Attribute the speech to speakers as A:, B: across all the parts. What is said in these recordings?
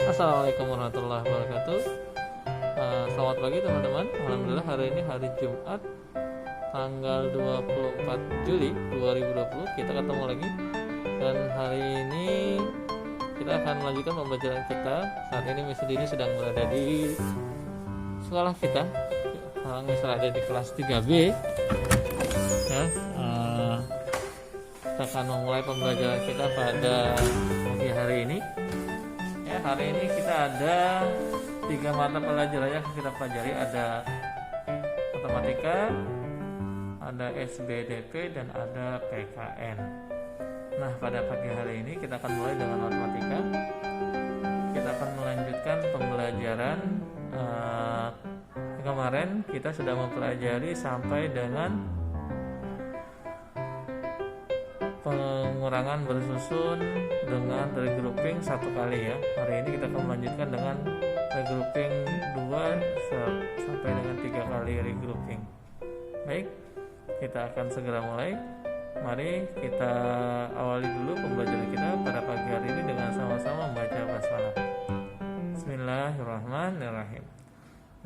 A: Assalamualaikum warahmatullahi wabarakatuh. Selamat pagi teman-teman. Alhamdulillah hari ini hari Jumat tanggal 24 Juli 2020 kita ketemu lagi. Dan hari ini kita akan melanjutkan pembelajaran kita. Saat ini Mister Dini sedang berada di sekolah kita. Mister ada di kelas 3B. Ya, kita akan memulai pembelajaran kita pada pagi hari ini. Hari ini kita ada 3 mata pelajaran yang kita pelajari, ada matematika, ada SBDP, dan ada PKN. Nah, pada pagi hari ini kita akan mulai dengan matematika. Kita akan melanjutkan pembelajaran kemarin kita sudah mempelajari sampai dengan pengurangan bersusun dengan regrouping 1 kali ya. Hari ini kita akan melanjutkan dengan regrouping 2 sampai dengan 3 kali regrouping. Baik, kita akan segera mulai. Mari kita awali dulu pembelajaran kita pada pagi hari ini dengan sama-sama membaca basmalah. Bismillahirrahmanirrahim.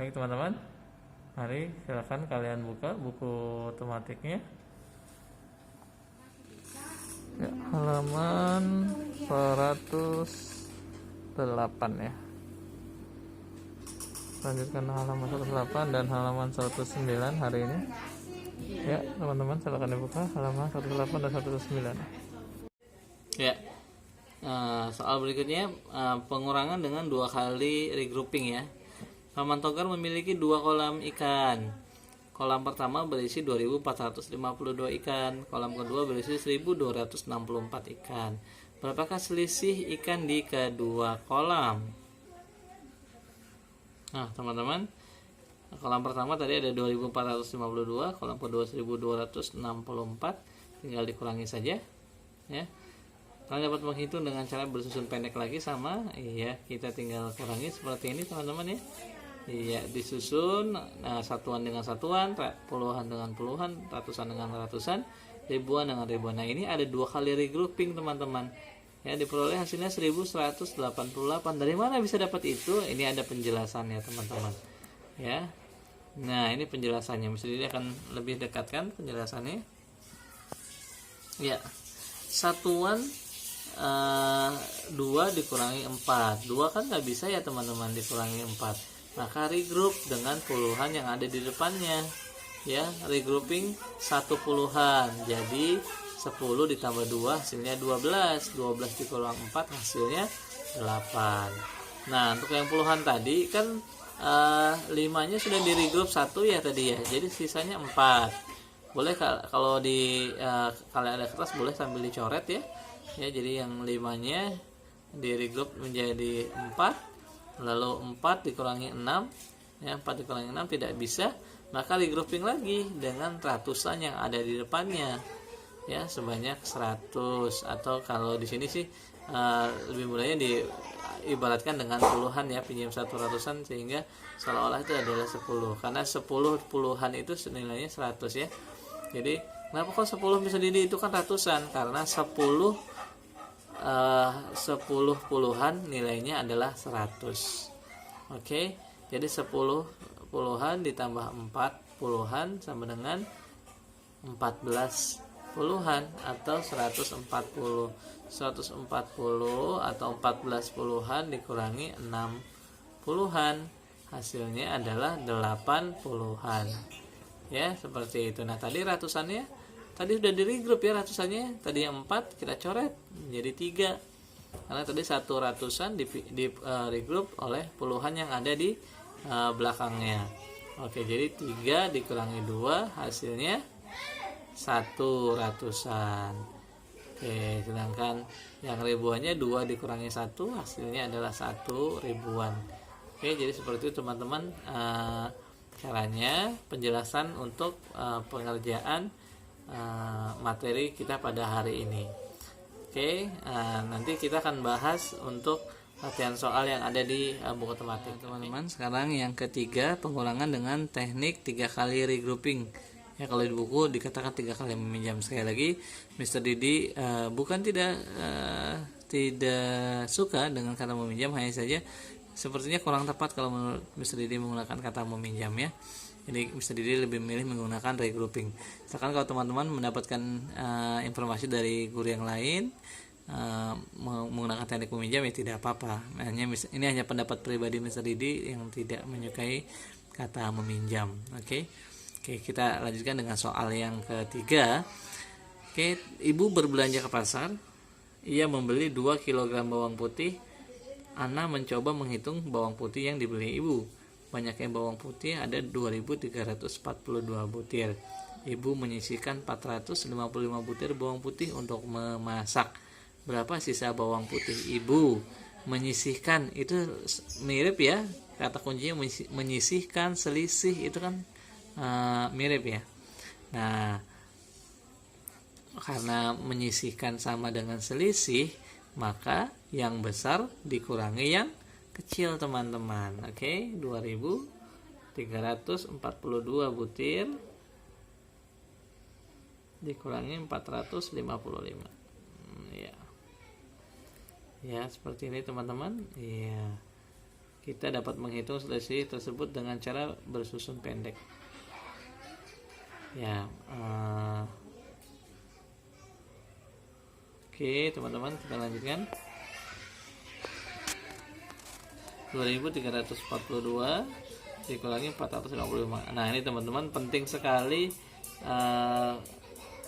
A: Baik teman-teman, mari silakan kalian buka buku tematiknya. Ya, halaman 108 ya. Lanjutkan halaman 108 dan halaman 109 hari ini. Ya, teman-teman silakan dibuka halaman 108 dan 109. Ya. Soal berikutnya pengurangan dengan 2 kali regrouping ya. Paman Togar memiliki 2 kolam ikan. Kolam pertama berisi 2452 ikan, kolam kedua berisi 1264 ikan. Berapakah selisih ikan di kedua kolam? Nah, teman-teman, kolam pertama tadi ada 2452, kolam kedua 1264, tinggal dikurangi saja ya. Kalian dapat menghitung dengan cara bersusun pendek lagi sama, iya, kita tinggal kurangi seperti ini teman-teman ya. Iya, disusun satuan dengan satuan, puluhan dengan puluhan, ratusan dengan ratusan, ribuan dengan ribuan. Nah, ini ada 2 kali regrouping teman-teman. Ya, diperoleh hasilnya 1188. Dari mana bisa dapat itu? Ini ada penjelasannya teman-teman. Ya. Nah, ini penjelasannya. Misalnya akan lebih dekatkan penjelasannya. Ya. Satuan 2 dikurangi 4. 2 kan nggak bisa ya teman-teman dikurangi 4. Maka regroup dengan puluhan yang ada di depannya ya, regrouping 1 puluhan, jadi 10 ditambah 2 hasilnya 12 dikurangi 4 hasilnya 8. Nah, untuk yang puluhan tadi kan 5-nya sudah di regroup 1 ya tadi ya, jadi sisanya 4. Boleh kalau di kalian ada kertas boleh sambil dicoret ya, jadi yang 5-nya di regroup menjadi 4. Lalu 4 dikurangi 6 ya, 4 dikurangi 6 tidak bisa, maka regrouping lagi dengan ratusan yang ada di depannya ya, sebanyak 100, atau kalau di sini sih lebih mudahnya diibaratkan dengan puluhan ya, pinjam 1 ratusan sehingga seolah-olah itu adalah 10, karena 10 puluhan itu nilainya 100 ya. Jadi kenapa kok 10 bisa itu kan ratusan, karena 10 puluhan nilainya adalah 100. Oke, jadi 10 puluhan ditambah 4 puluhan sama dengan 14 puluhan atau 140. 140 atau 14 puluhan dikurangi 6 puluhan hasilnya adalah 8 puluhan ya, seperti itu. Nah, tadi ratusannya tadi sudah di regroup ya, ratusannya tadi yang 4 kita coret menjadi 3, karena tadi 1 ratusan di regroup oleh puluhan yang ada di belakangnya. Oke, jadi 3 dikurangi 2 hasilnya 1 ratusan. Oke, sedangkan yang ribuannya 2 dikurangi 1 hasilnya adalah 1 ribuan. Oke, jadi seperti itu teman-teman caranya penjelasan untuk pengerjaan materi kita pada hari ini. Oke, nanti kita akan bahas untuk latihan soal yang ada di buku tematik. Teman-teman, sekarang yang ketiga, pengurangan dengan teknik 3 kali regrouping. Ya, kalau di buku dikatakan 3 kali meminjam. Sekali lagi, Mr. Didi bukan tidak tidak suka dengan kata meminjam, hanya saja sepertinya kurang tepat kalau menurut Mr. Didi menggunakan kata meminjam ya. Jadi Mr. Didi lebih memilih menggunakan regrouping. Misalkan kalau teman-teman mendapatkan informasi dari guru yang lain menggunakan teknik meminjam, ya tidak apa-apa. Ini hanya pendapat pribadi Mr. Didi yang tidak menyukai kata meminjam. Oke, kita lanjutkan dengan soal yang ketiga. Oke, ibu berbelanja ke pasar. Ia membeli 2 kg bawang putih. Ana mencoba menghitung bawang putih yang dibeli ibu. Banyaknya bawang putih ada 2.342 butir. Ibu menyisihkan 455 butir bawang putih untuk memasak. Berapa sisa bawang putih ibu? Menyisihkan itu mirip ya, kata kuncinya menyisihkan, selisih itu kan mirip ya. Nah, karena menyisihkan sama dengan selisih, maka yang besar dikurangi yang kecil teman-teman. Oke, 2.342 butir dikurangi 455. Ya, seperti ini teman-teman. Ya, kita dapat menghitung selisih tersebut dengan cara bersusun pendek. Ya, oke teman-teman, kita lanjutkan. 2.342 dikurangi 455. Nah, ini teman-teman penting sekali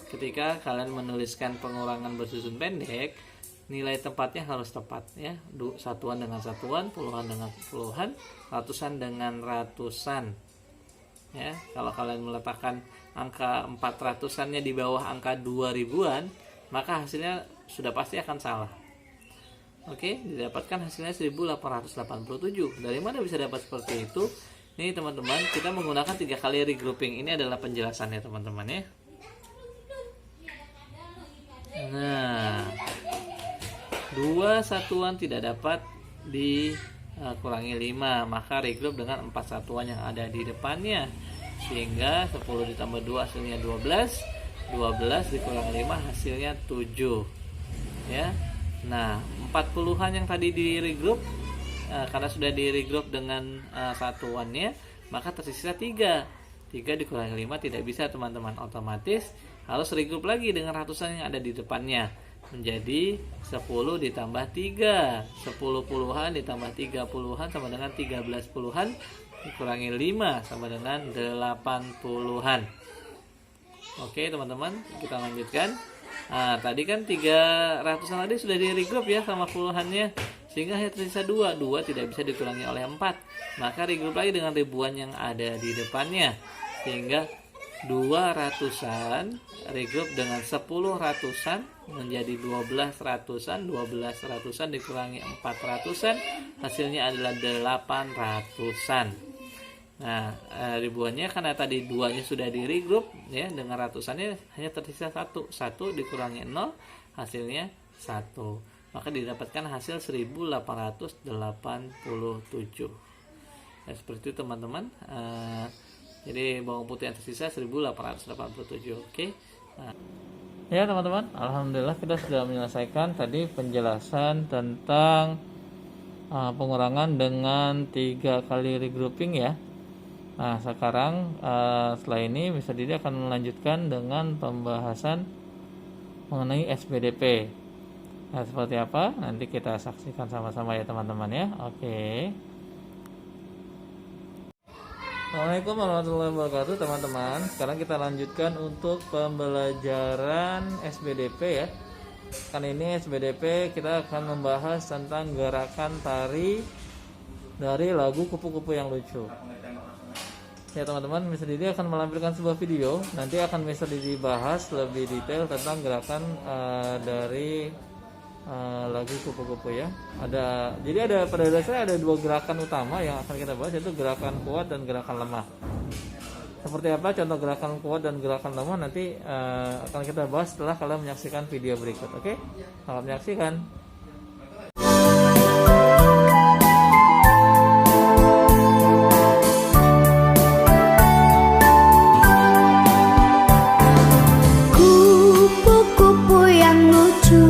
A: ketika kalian menuliskan pengurangan bersusun pendek, nilai tempatnya harus tepat ya. Satuan dengan satuan, puluhan dengan puluhan, ratusan dengan ratusan. Ya, kalau kalian meletakkan angka 400-annya di bawah angka 2000-an, maka hasilnya sudah pasti akan salah. Oke, didapatkan hasilnya 1887. Dari mana bisa dapat seperti itu? Ini teman-teman, kita menggunakan 3 kali regrouping. Ini adalah penjelasannya teman-teman ya. Nah, 2 satuan tidak dapat dikurangi 5, maka regroup dengan 4 satuan yang ada di depannya, sehingga 10 ditambah 2 hasilnya 12, 12 dikurangi 5 hasilnya 7 ya. Nah, 40-an yang tadi di regroup, karena sudah di regroup dengan satuannya, maka tersisa 3 dikurangi 5 tidak bisa teman-teman, otomatis harus regroup lagi dengan ratusan yang ada di depannya, menjadi 10 ditambah 3, 10 puluhan ditambah 3 puluhan sama dengan 13 puluhan, dikurangi 5 sama dengan 8 puluhan. Oke teman-teman, kita lanjutkan. Nah, tadi kan 300-an tadi sudah di regroup ya sama puluhannya, sehingga hanya tersisa 2 tidak bisa dikurangi oleh 4, maka regroup lagi dengan ribuan yang ada di depannya, sehingga 200-an regroup dengan 10 ratusan menjadi 12 ratusan. 12 ratusan dikurangi 4 ratusan, hasilnya adalah 800-an. Nah, ribuannya karena tadi 2-nya sudah di regroup ya, dengan ratusannya hanya tersisa 1 dikurangi 0, hasilnya 1, maka didapatkan hasil 1887 ya, seperti itu teman-teman. Jadi bawang putih yang tersisa 1887. Oke. Nah, ya teman-teman, alhamdulillah kita sudah menyelesaikan tadi penjelasan tentang pengurangan dengan 3 kali regrouping ya. Nah, sekarang setelah ini Mr. Didi akan melanjutkan dengan pembahasan mengenai SPDP. Nah, seperti apa? Nanti kita saksikan sama-sama ya teman-teman ya. Oke. Assalamualaikum warahmatullahi wabarakatuh teman-teman. Sekarang kita lanjutkan untuk pembelajaran SPDP ya. Kan ini SPDP kita akan membahas tentang gerakan tari dari lagu Kupu-Kupu yang Lucu. Ya teman-teman, Mr. Didi akan menampilkan sebuah video. Nanti akan Mr. Didi bahas lebih detail tentang gerakan dari lagu Kupu-Kupu ya. Jadi pada dasarnya ada 2 gerakan utama yang akan kita bahas, yaitu gerakan kuat dan gerakan lemah. Seperti apa contoh gerakan kuat dan gerakan lemah nanti akan kita bahas setelah kalian menyaksikan video berikut. Oke, selamat menyaksikan.
B: Kupu-kupu yang lucu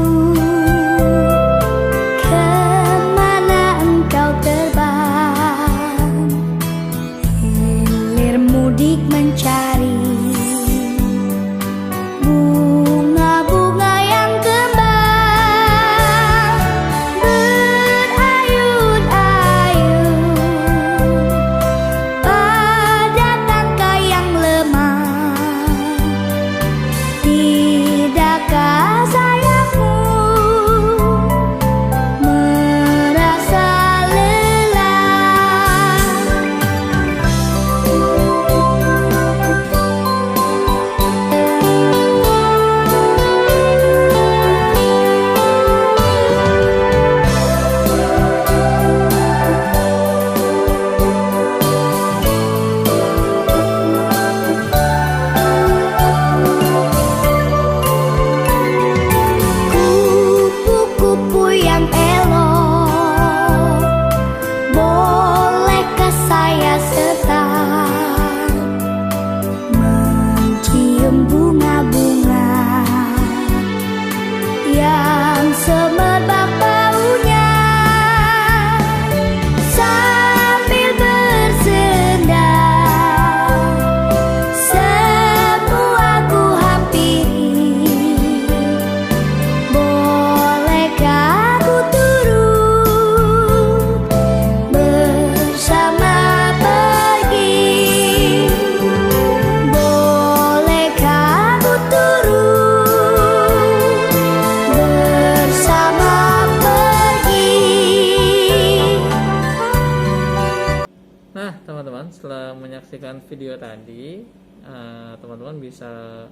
A: teman-teman setelah menyaksikan video tadi, teman-teman bisa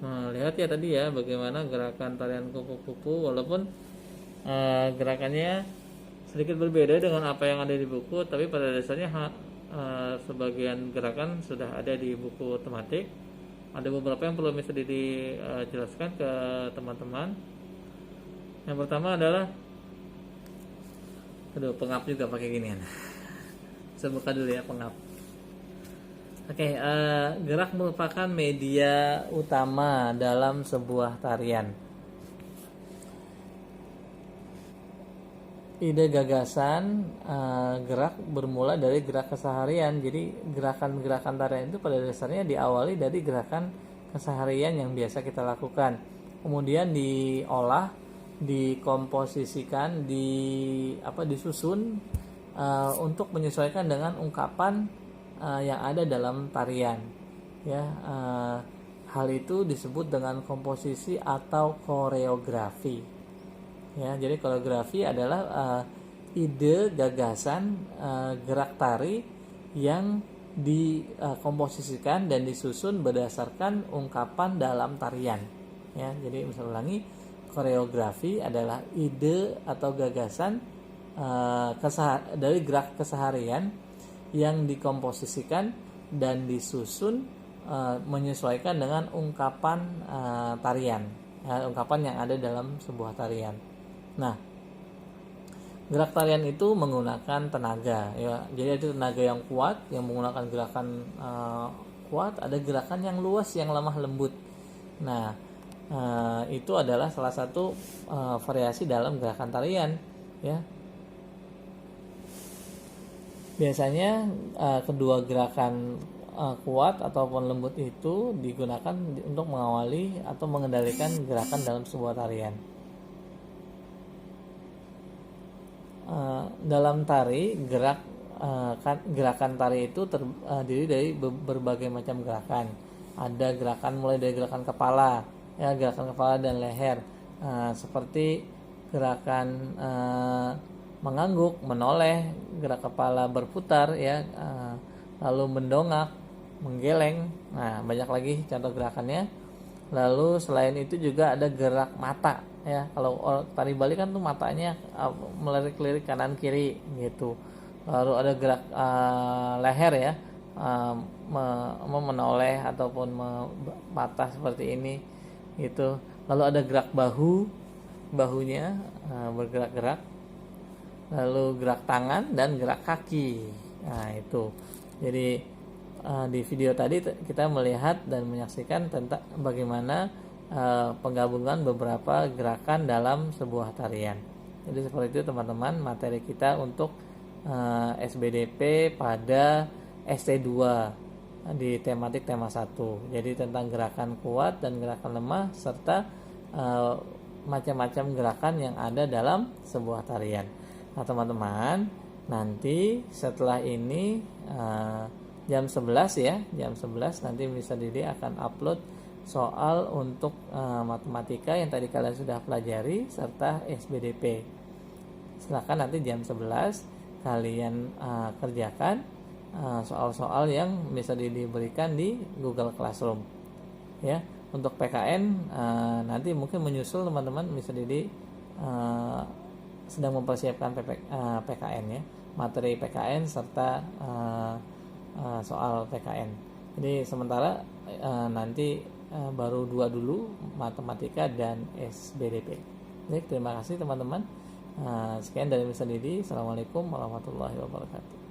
A: melihat ya tadi ya bagaimana gerakan tarian kupu-kupu, walaupun gerakannya sedikit berbeda dengan apa yang ada di buku, tapi pada dasarnya sebagian gerakan sudah ada di buku tematik. Ada beberapa yang perlu bisa dijelaskan ke teman-teman. Yang pertama adalah, pengap juga pakai ginian. Saya buka dulu ya pengap. Oke, gerak merupakan media utama dalam sebuah tarian. Ide gagasan gerak bermula dari gerak keseharian. Jadi gerakan-gerakan tarian itu pada dasarnya diawali dari gerakan keseharian yang biasa kita lakukan. Kemudian diolah, dikomposisikan, disusun untuk menyesuaikan dengan ungkapan yang ada dalam tarian. Ya, hal itu disebut dengan komposisi atau koreografi. Ya, jadi koreografi adalah ide gagasan gerak tari yang dikomposisikan dan disusun berdasarkan ungkapan dalam tarian. Ya, jadi misal ulangi, koreografi adalah ide atau gagasan dari gerak keseharian yang dikomposisikan dan disusun menyesuaikan dengan ungkapan tarian, ungkapan yang ada dalam sebuah tarian. Nah, gerak tarian itu menggunakan tenaga, ya. Jadi ada tenaga yang kuat yang menggunakan gerakan kuat, ada gerakan yang luas yang lemah lembut. Nah, itu adalah salah satu variasi dalam gerakan tarian, ya. Biasanya kedua gerakan kuat ataupun lembut itu digunakan untuk mengawali atau mengendalikan gerakan dalam sebuah tarian. Dalam tari, gerakan tari itu terdiri dari berbagai macam gerakan. Ada gerakan mulai dari gerakan kepala, ya, gerakan kepala dan leher, seperti gerakan mengangguk, menoleh, gerak kepala berputar, ya, lalu mendongak, menggeleng. Nah, banyak lagi contoh gerakannya. Lalu selain itu juga ada gerak mata, ya. Kalau tari Bali kan tuh matanya melirik-lirik kanan kiri gitu. Lalu ada gerak leher, ya, menoleh ataupun patah seperti ini gitu. Lalu ada gerak bahunya bergerak-gerak. Lalu gerak tangan dan gerak kaki. Nah, itu. Jadi di video tadi kita melihat dan menyaksikan tentang bagaimana penggabungan beberapa gerakan dalam sebuah tarian. Jadi seperti itu teman-teman materi kita untuk SBDP pada ST2 di tematik tema 1. Jadi tentang gerakan kuat dan gerakan lemah serta macam-macam gerakan yang ada dalam sebuah tarian. Nah, teman-teman, nanti setelah ini jam 11 ya, jam 11 nanti Mister Didi akan upload soal untuk matematika yang tadi kalian sudah pelajari serta SBDP. Silakan nanti jam 11 kalian kerjakan soal-soal yang bisa diberikan di Google Classroom. Ya, untuk PKN nanti mungkin menyusul teman-teman Mister Didi sedang mempersiapkan PKN ya, materi PKN serta soal PKN. Jadi sementara nanti baru 2 dulu, matematika dan SBDP. Baik, terima kasih teman-teman. Sekian dari Mister Didi. Assalamualaikum warahmatullahi wabarakatuh.